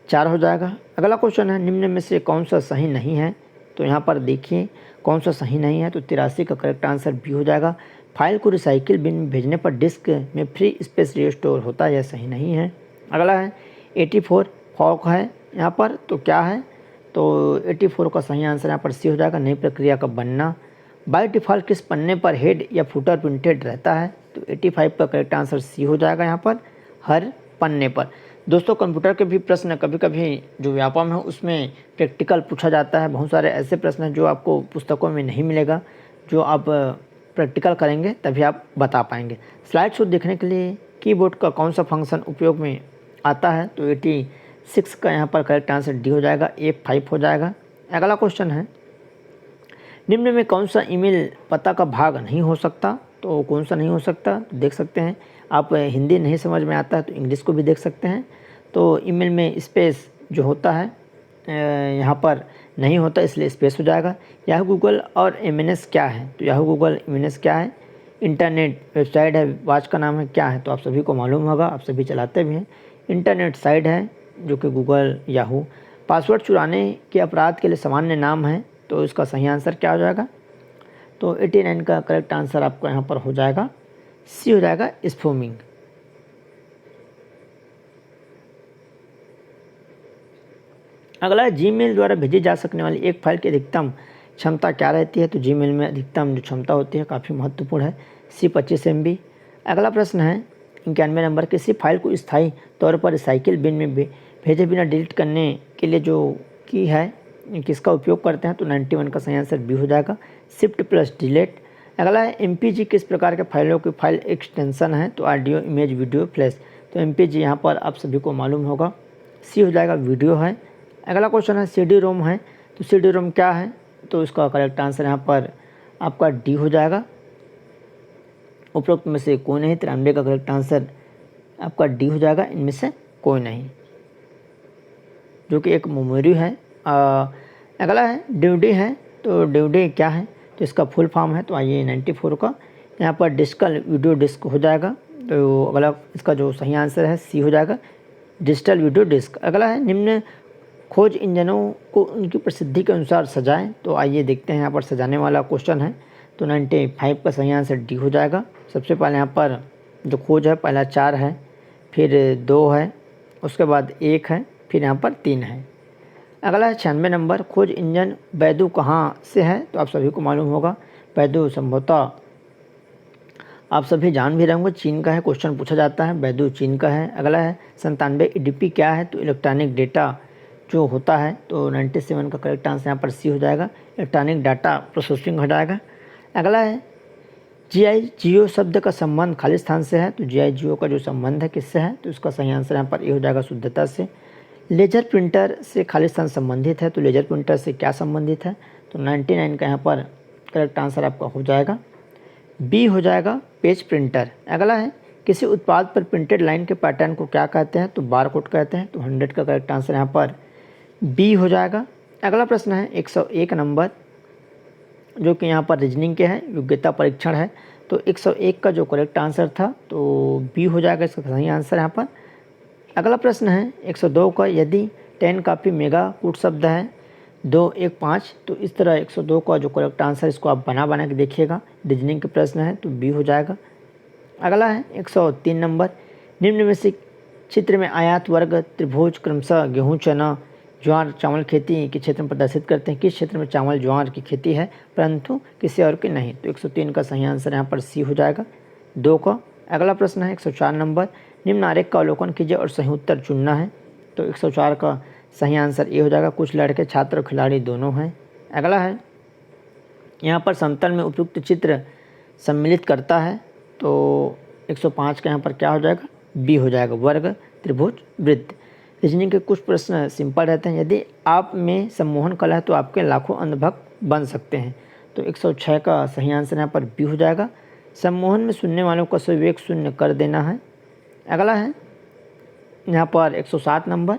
4 हो जाएगा। अगला क्वेश्चन है, निम्न में से कौन सा सही नहीं है, तो यहाँ पर देखिए कौन सा सही नहीं है, तो 83 का करेक्ट आंसर बी हो जाएगा। फाइल को रिसाइकिल बिन में भेजने पर डिस्क में फ्री स्पेस रिस्टोर होता है, यह सही नहीं है। अगला है 84 फॉक है यहाँ पर, तो क्या है, तो 84 का सही आंसर यहाँ पर सी हो जाएगा नई प्रक्रिया का बनना। बाय डिफ़ॉल्ट किस पन्ने पर हेड या फुटर प्रिंटेड रहता है, तो 85 का करेक्ट आंसर सी हो जाएगा यहाँ पर हर पन्ने पर। दोस्तों कंप्यूटर के भी प्रश्न कभी कभी जो व्यापम है उसमें प्रैक्टिकल पूछा जाता है, बहुत सारे ऐसे प्रश्न हैं जो आपको पुस्तकों में नहीं मिलेगा, जो आप प्रैक्टिकल करेंगे तभी आप बता पाएंगे। स्लाइड शो देखने के लिए कीबोर्ड का कौन सा फंक्शन उपयोग में आता है, तो 86 का यहाँ पर करेक्ट आंसर डी हो जाएगा, F5 हो जाएगा। अगला क्वेश्चन है, निम्न में कौन सा ईमेल पता का भाग नहीं हो सकता, तो कौन सा नहीं हो सकता, तो देख सकते हैं आप हिंदी नहीं समझ में आता है तो इंग्लिश को भी देख सकते हैं। तो ईमेल में स्पेस जो होता है यहाँ पर नहीं होता, इसलिए स्पेस हो जाएगा। याहू गूगल और एमएनएस क्या है? तो याहू गूगल एमएनएस क्या है? इंटरनेट वेबसाइट है, वाच का नाम है, क्या है? तो आप सभी को मालूम होगा, आप सभी चलाते भी हैं। इंटरनेट साइट है जो कि गूगल याहू। पासवर्ड चुराने के अपराध के लिए सामान्य नाम है, तो इसका सही आंसर क्या हो जाएगा? तो 89 का करेक्ट आंसर आपका यहाँ पर हो जाएगा सी हो जाएगा, स्पूमिंग। अगला है जीमेल द्वारा भेजी जा सकने वाली एक फाइल की अधिकतम क्षमता क्या रहती है? तो जीमेल में अधिकतम जो क्षमता होती है काफ़ी महत्वपूर्ण है, सी 25 MB। अगला प्रश्न है 91 नंबर, किसी फाइल को स्थायी तौर पर रिसाइकिल बिन में भेजे बिना डिलीट करने के लिए जो की है किसका उपयोग करते हैं? तो 91 का सही आंसर बी हो जाएगा, शिफ्ट प्लस डिलीट। अगला है MPG किस प्रकार के फाइलों की फाइल एक्सटेंशन है? तो ऑडियो, इमेज, वीडियो, फ्लैश। तो MPG यहाँ पर आप सभी को मालूम होगा, सी हो जाएगा, वीडियो है। अगला क्वेश्चन है CD-ROM है, तो CD-ROM क्या है? तो इसका करेक्ट आंसर यहाँ पर आपका डी हो जाएगा, उपरोक्त में से कोई नहीं। 93 का करेक्ट आंसर आपका डी हो जाएगा, इनमें से कोई नहीं, जो कि एक मेमोरी है। अगला है DVD है, तो DVD क्या है? तो इसका फुल फॉर्म है, तो आइए 94 का यहाँ पर डिजिटल वीडियो डिस्क हो जाएगा। तो अगला इसका जो सही आंसर है सी हो जाएगा, डिजिटल वीडियो डिस्क। अगला है निम्न खोज इंजनों को उनकी प्रसिद्धि के अनुसार सजाएं। तो आइए देखते हैं, यहाँ पर सजाने वाला क्वेश्चन है। तो 95 का सही आंसर डी हो जाएगा। सबसे पहले यहाँ पर जो खोज है, पहला 4 है, फिर 2 है, उसके बाद 1 है, फिर यहाँ पर 3 है। अगला है 96 नंबर, खोज इंजन बैदू कहाँ से है? तो आप सभी को मालूम होगा, बैदू संभवतः आप सभी जान भी रहे होंगे, चीन का है, क्वेश्चन पूछा जाता है, बैदू चीन का है। अगला है 97 EDP क्या है? तो इलेक्ट्रॉनिक डेटा जो होता है। तो 97 का करेक्ट आंसर यहाँ पर सी हो जाएगा, इलेक्ट्रॉनिक डाटा प्रोसेसिंग हो जाएगा। अगला है GI शब्द का संबंध खालिस्तान से है। तो GI का जो संबंध है किससे है? तो इसका सही आंसर यहाँ पर ये हो जाएगा, शुद्धता से। लेजर प्रिंटर से खालिस्तान संबंधित है, तो लेजर प्रिंटर से क्या संबंधित है? तो 99 का यहाँ पर करेक्ट आंसर आपका हो जाएगा, बी हो जाएगा, पेज प्रिंटर। अगला है किसी उत्पाद पर प्रिंटेड लाइन के पैटर्न को क्या कहते हैं? तो बारकोड कहते हैं। तो 100 का करेक्ट आंसर यहाँ पर बी हो जाएगा। अगला प्रश्न है 101 नंबर, जो कि यहाँ पर रीजनिंग के है, योग्यता परीक्षण है। तो 101 का जो करेक्ट आंसर था तो बी हो जाएगा, इसका सही आंसर यहाँ पर। अगला प्रश्न है 102 का, यदि 10 काफ़ी मेगा कूट शब्द है 2 1 5, तो इस तरह 102 का जो करेक्ट आंसर, इसको आप बना के देखिएगा, रीजनिंग के प्रश्न है, तो बी हो जाएगा। अगला है 103 नंबर, निम्न में से चित्र में आयात वर्ग त्रिभुज क्रमशः गेहूँ, चना, ज्वार, चावल खेती के क्षेत्र में प्रदर्शित करते हैं। किस क्षेत्र में चावल ज्वार की खेती है परंतु किसी और की नहीं? तो 103 का सही आंसर यहाँ पर सी हो जाएगा, 2 का। अगला प्रश्न है 104 नंबर, निम्न आरेख का अवलोकन कीजिए और सही उत्तर चुनना है। तो 104 का सही आंसर ये हो जाएगा, कुछ लड़के छात्र और खिलाड़ी दोनों हैं। अगला है यहाँ पर समतल में उपयुक्त चित्र सम्मिलित करता है। तो 105 का यहाँ पर क्या हो जाएगा, बी हो जाएगा, वर्ग, त्रिभुज, वृत्त। रीजनिंग के कुछ प्रश्न सिंपल रहते हैं, यदि आप में सम्मोहन कला है तो आपके लाखों अंधभक्त बन सकते हैं। तो 106 का सही आंसर यहाँ पर बी हो जाएगा, सम्मोहन में सुनने वालों का विवेक शून्य कर देना है। अगला है यहाँ पर 107 नंबर,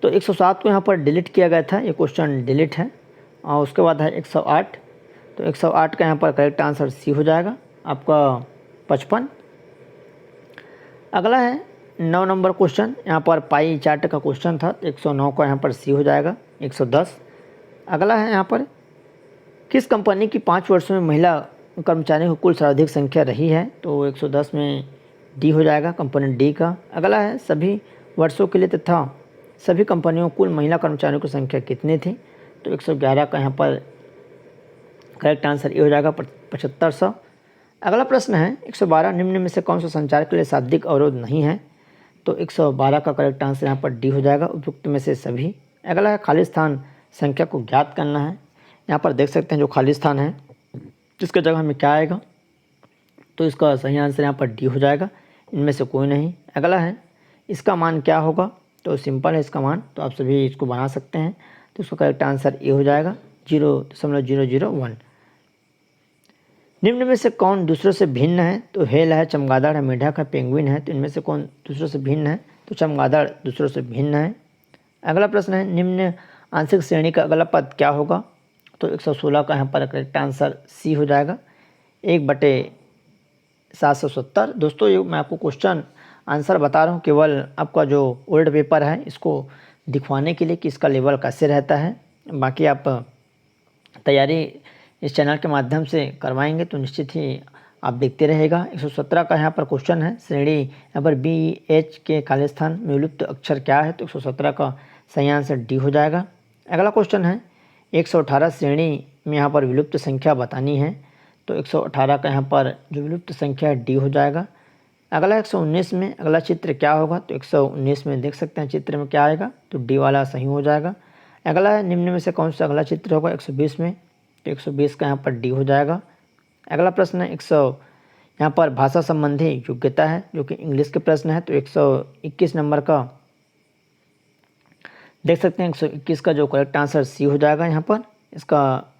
तो 107 को यहाँ पर डिलीट किया गया था, ये क्वेश्चन डिलीट है। और उसके बाद है 108, तो 108 का यहाँ पर करेक्ट आंसर सी हो जाएगा आपका 55। अगला है 9 नंबर क्वेश्चन, यहाँ पर पाई चार्ट का क्वेश्चन था, तो 109 का यहाँ पर सी हो जाएगा, 110। अगला है यहाँ पर किस कंपनी की 5 वर्षों में महिला कर्मचारियों की कुल सर्वाधिक संख्या रही है? तो 110 में डी हो जाएगा, कंपनी डी का। अगला है सभी वर्षों के लिए तथा सभी कंपनियों कुल महिला कर्मचारियों की संख्या कितनी थी? तो 111 का यहाँ पर करेक्ट आंसर ये हो जाएगा, 7500। अगला प्रश्न है 112, निम्न में से कौन सा संचार के लिए शाब्दिक अवरोध नहीं है? तो 112 का करेक्ट आंसर यहाँ पर डी हो जाएगा, उपयुक्त में से सभी। अगला है खाली स्थान संख्या को ज्ञात करना है। यहाँ पर देख सकते हैं जो खाली स्थान है जिसके जगह में क्या आएगा, तो इसका सही आंसर यहाँ पर डी हो जाएगा, इनमें से कोई नहीं। अगला है इसका मान क्या होगा? तो सिंपल है इसका मान, तो आप सभी इसको बना सकते हैं। तो इसका करेक्ट आंसर ये हो जाएगा 0.001। निम्न में से कौन दूसरों से भिन्न है? तो हेल है, चमगादड़ है, मेढक है, पेंगुइन है। तो इनमें से कौन दूसरों से भिन्न है? तो चमगादड़ दूसरों से भिन्न है। अगला प्रश्न है, निम्न आंशिक श्रेणी का अगला पद क्या होगा? तो 116 का यहाँ पर करेक्ट आंसर सी हो जाएगा, 1/770। दोस्तों ये मैं आपको क्वेश्चन आंसर बता रहा हूँ केवल आपका जो ओल्ड पेपर है इसको दिखवाने के लिए कि इसका लेवल कैसे रहता है। बाकी आप तैयारी इस चैनल के माध्यम से करवाएंगे तो निश्चित ही आप देखते रहेगा। 117 का यहाँ पर क्वेश्चन है, श्रेणी यहाँ पर बी एच के खाली स्थान में विलुप्त अक्षर क्या है? तो 117 का सही आंसर डी हो जाएगा। अगला क्वेश्चन है, 118 श्रेणी में यहाँ पर विलुप्त संख्या बतानी है। तो 118 का यहाँ पर जो विलुप्त संख्या है डी हो जाएगा। अगला 119 में अगला चित्र क्या होगा? तो 119 में देख सकते हैं चित्र में क्या आएगा, तो डी वाला सही हो जाएगा। अगला है, निम्न में से कौन सा अगला चित्र होगा 120 में? तो 120 का यहाँ पर डी हो जाएगा। अगला प्रश्न है 100 यहाँ पर भाषा संबंधी योग्यता है जो कि इंग्लिश के प्रश्न है। तो 121 नंबर का देख सकते हैं, 121 का जो करेक्ट आंसर सी हो जाएगा, यहाँ पर इसका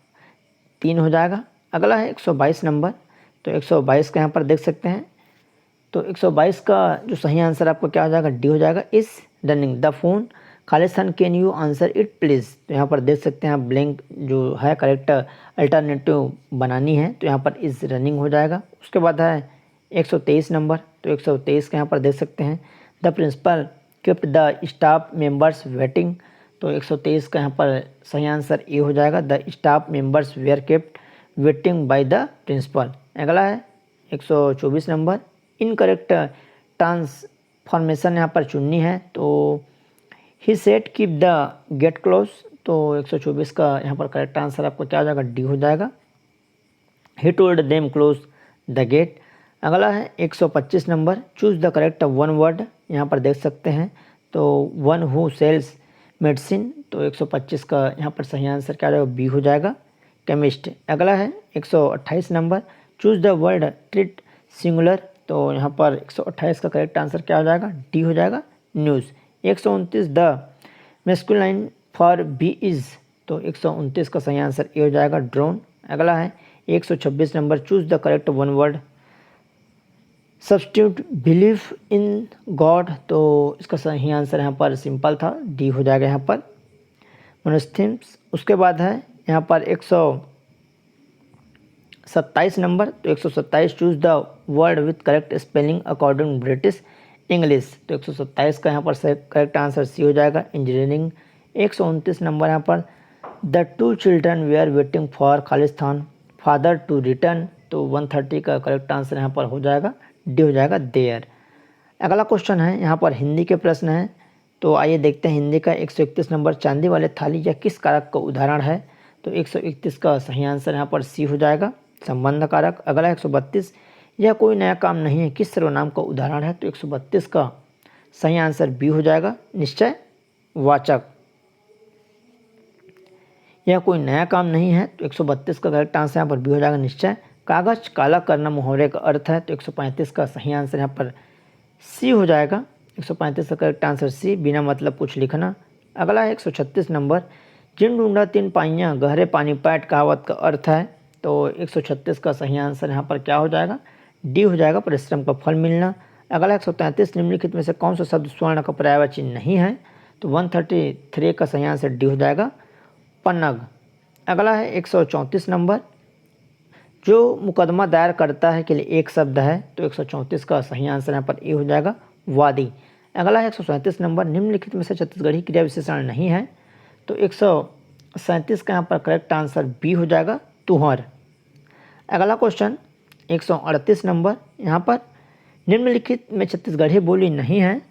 3 हो जाएगा। अगला है 122 नंबर, तो 122 का यहाँ पर देख सकते हैं, तो 122 का जो सही आंसर आपको क्या हो जाएगा? डी हो जाएगा। इस running the phone Khalistan can you answer it please. तो यहाँ पर देख सकते हैं आप ब्लैंक जो है करेक्ट अल्टरनेटिव बनानी है, तो यहाँ पर इस रनिंग हो जाएगा। उसके बाद है 123 नंबर, तो 123 का यहाँ पर देख सकते हैं, the principal kept the staff members waiting. तो 123 का यहाँ पर सही आंसर ए हो जाएगा, the staff members were kept waiting by the principal. अगला है 124 नंबर, इनकरेक्ट ट्रांसफॉर्मेशन यहाँ पर चुननी है। तो he said keep the gate close. तो 124 का यहाँ पर करेक्ट आंसर आपको क्या हो जाएगा? डी हो जाएगा। He told them close the gate. अगला है 125 number, choose the correct one word. यहाँ पर देख सकते हैं, तो वन हु सेल्स मेडिसिन। तो 125 का यहाँ पर सही आंसर क्या हो जाएगा? बी हो जाएगा, केमिस्ट। अगला है 128 number, choose the word treat singular. तो यहाँ पर 128 का करेक्ट आंसर क्या हो जाएगा? डी हो जाएगा, news. 129 the masculine for bee is. तो 129 का सही आंसर ए हो जाएगा, ड्रोन। अगला है 126 number, choose the correct one word substitute believe in God. तो इसका सही आंसर यहाँ पर सिंपल था, डी हो जाएगा यहाँ पर, मोनोथिम्स। उसके बाद है यहाँ पर 127 नंबर, तो 127 choose the word with correct spelling according British English. तो 127 का यहाँ पर करेक्ट आंसर सी हो जाएगा, इंजीनियरिंग। 129 नंबर यहाँ पर, the two children we are waiting for Khalistan father to return. तो 130 का करेक्ट आंसर यहाँ पर हो जाएगा, डी हो जाएगा, देयर। अगला क्वेश्चन है यहाँ पर हिंदी के प्रश्न है, तो आइए देखते हैं हिंदी का। 131 नंबर, चांदी वाले थाली यह किस कारक का उदाहरण है? तो 131 का सही आंसर यहाँ पर सी हो जाएगा, संबंध कारक। अगला 132, यह कोई नया काम नहीं है किस सर्वनाम का उदाहरण है? तो 132 का सही आंसर बी हो जाएगा, निश्चय वाचक। यह कोई नया काम नहीं है, तो 132 का करेक्ट आंसर यहाँ पर बी हो जाएगा, निश्चय। कागज काला करना मुहावरे का अर्थ है, तो 135 का सही आंसर यहाँ पर सी हो जाएगा, 135 का करेक्ट आंसर सी, बिना मतलब कुछ लिखना। अगला है 136 नंबर, जिन ढूंढा तीन पाइयाँ गहरे पानी पैट कहावत का अर्थ है। तो 136 का सही आंसर यहाँ पर क्या हो जाएगा? डी हो जाएगा, परिश्रम का फल मिलना। अगला 133, निम्नलिखित में से कौन सा शब्द स्वर्ण का पर्यायवाची नहीं है? तो 133 का सही आंसर डी हो जाएगा, पन्नग। अगला है 134 नंबर, जो मुकदमा दायर करता है के लिए एक शब्द है। तो 134 का सही आंसर यहाँ पर ए हो जाएगा, वादी। अगला है 137 नंबर, निम्नलिखित में से छत्तीसगढ़ी क्रिया विशेषण नहीं है। तो 137 का यहाँ पर करेक्ट आंसर बी हो जाएगा, तुहर। अगला क्वेश्चन 138 नंबर, यहाँ पर निम्नलिखित में छत्तीसगढ़ी बोली नहीं है।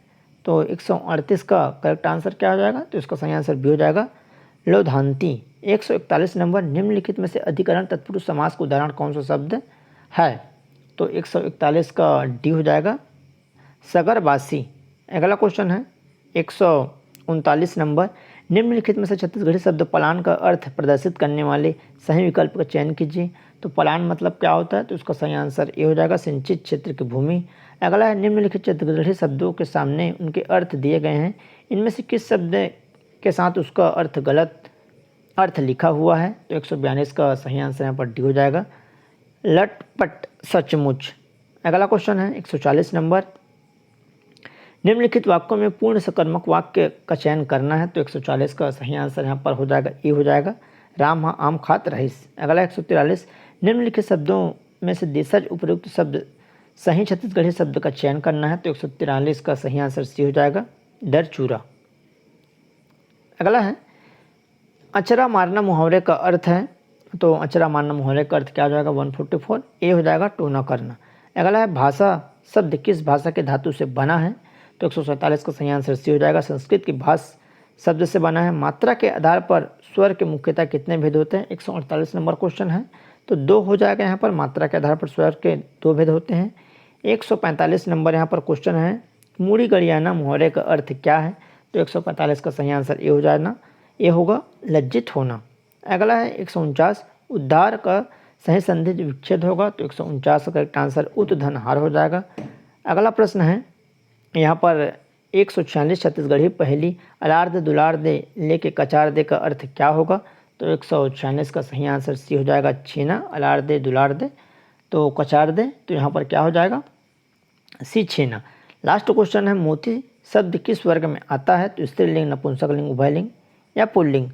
तो 138 का करेक्ट आंसर क्या हो जाएगा? तो इसका सही आंसर बी हो जाएगा, लोधांती। 141 नंबर, निम्नलिखित में से अधिकरण तत्पुरुष समास का उदाहरण कौन सा शब्द है? तो 141 का डी हो जाएगा, सगरवासी। अगला क्वेश्चन है 139 नंबर, निम्नलिखित में से छत्तीसगढ़ी शब्द पलान का अर्थ प्रदर्शित करने वाले सही विकल्प का चयन कीजिए। तो पलान मतलब क्या होता है? तो इसका सही आंसर ए हो जाएगा, सिंचित क्षेत्र की भूमि। अगला है निम्नलिखित छत्तीसगढ़ी शब्दों के सामने उनके अर्थ दिए गए हैं, इनमें से किस शब्द के साथ उसका अर्थ गलत अर्थ लिखा हुआ है? तो 142 का सही आंसर यहाँ पर डी हो जाएगा, लटपट सचमुच। अगला क्वेश्चन है 140 नंबर, निम्नलिखित वाक्यों में पूर्ण सकर्मक वाक्य का चयन करना है। तो 140 का सही आंसर यहाँ पर हो जाएगा ए हो जाएगा, राम आम खात रहीस। अगला 143, निम्नलिखित शब्दों में से देशज उपयुक्त शब्द सही छत्तीसगढ़ी शब्द का चयन करना है। तो 143 का सही आंसर सी हो जाएगा, डर चूरा। अगला है अचरा मारना मुहावरे का अर्थ है। तो अचरा मारना मुहावरे का अर्थ क्या हो जाएगा, 144 ए हो जाएगा, टोना करना। अगला है भाषा शब्द किस भाषा के धातु से बना है। तो 147 का सही आंसर सी हो जाएगा, संस्कृत की भाष शब्द से बना है। मात्रा के आधार पर स्वर के मुख्यतः कितने भेद होते हैं। 148 नंबर क्वेश्चन है, तो 2 हो जाएगा यहाँ पर। मात्रा के आधार पर स्वर के 2 भेद होते हैं। 145 नंबर यहाँ पर क्वेश्चन है, मूड़ी गरियाना मुहावरे का अर्थ क्या है। तो 145 का सही आंसर ए हो जाएगा, ये होगा लज्जित होना। अगला है 149, उद्धार का सही संधि विच्छेद होगा। तो 149 का करेक्ट आंसर उत्धनहार हो जाएगा। अगला प्रश्न है यहाँ पर 146 छत्तीसगढ़ी पहली अलार्द दुलार दे लेके कचार दे का अर्थ क्या होगा। तो 146 का सही आंसर सी हो जाएगा, छीना। अलार दे दुलार दे तो कचार दे, तो यहाँ पर क्या हो जाएगा, सी छीना। लास्ट क्वेश्चन है, मोती शब्द किस वर्ग में आता है। तो स्त्रीलिंग, नपुंसकलिंग, उभयलिंग या पुल्लिंग।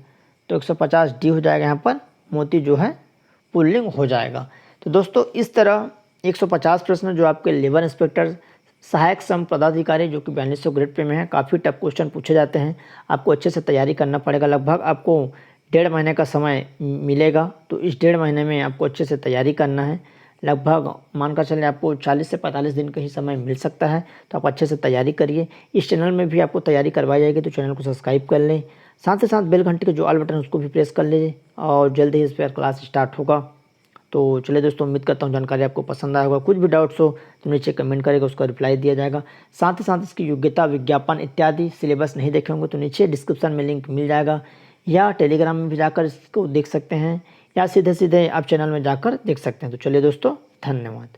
तो 150 डी हो जाएगा यहाँ पर, मोती जो है पुल्लिंग हो जाएगा। तो दोस्तों इस तरह 150 प्रश्न जो आपके लेबर इंस्पेक्टर सहायक सम पदाधिकारी जो कि 4200 ग्रेड पे में है, काफ़ी टफ क्वेश्चन पूछे जाते हैं। आपको अच्छे से तैयारी करना पड़ेगा। लगभग आपको 1.5 महीने का समय मिलेगा। तो इस 1.5 महीने में आपको अच्छे से तैयारी करना है। लगभग मानकर चलें आपको 40 से 45 दिन का ही समय मिल सकता है। तो आप अच्छे से तैयारी करिए। इस चैनल में भी आपको तैयारी करवाई जाएगी, तो चैनल को सब्सक्राइब कर लें। साथ ही साथ बेल घंटे के जो ऑल बटन उसको भी प्रेस कर लीजिए, और जल्द ही इस पर क्लास स्टार्ट होगा। तो चलिए दोस्तों, उम्मीद करता हूँ जानकारी आपको पसंद आया होगा। कुछ भी डाउट्स हो तो नीचे कमेंट करेगा, उसका रिप्लाई दिया जाएगा। साथ ही साथ इसकी योग्यता, विज्ञापन इत्यादि सिलेबस नहीं देखे होंगे तो नीचे डिस्क्रिप्शन में लिंक मिल जाएगा, या टेलीग्राम में भी जाकर इसको देख सकते हैं, या सीधे सीधे आप चैनल में जाकर देख सकते हैं। तो चलिए दोस्तों, धन्यवाद।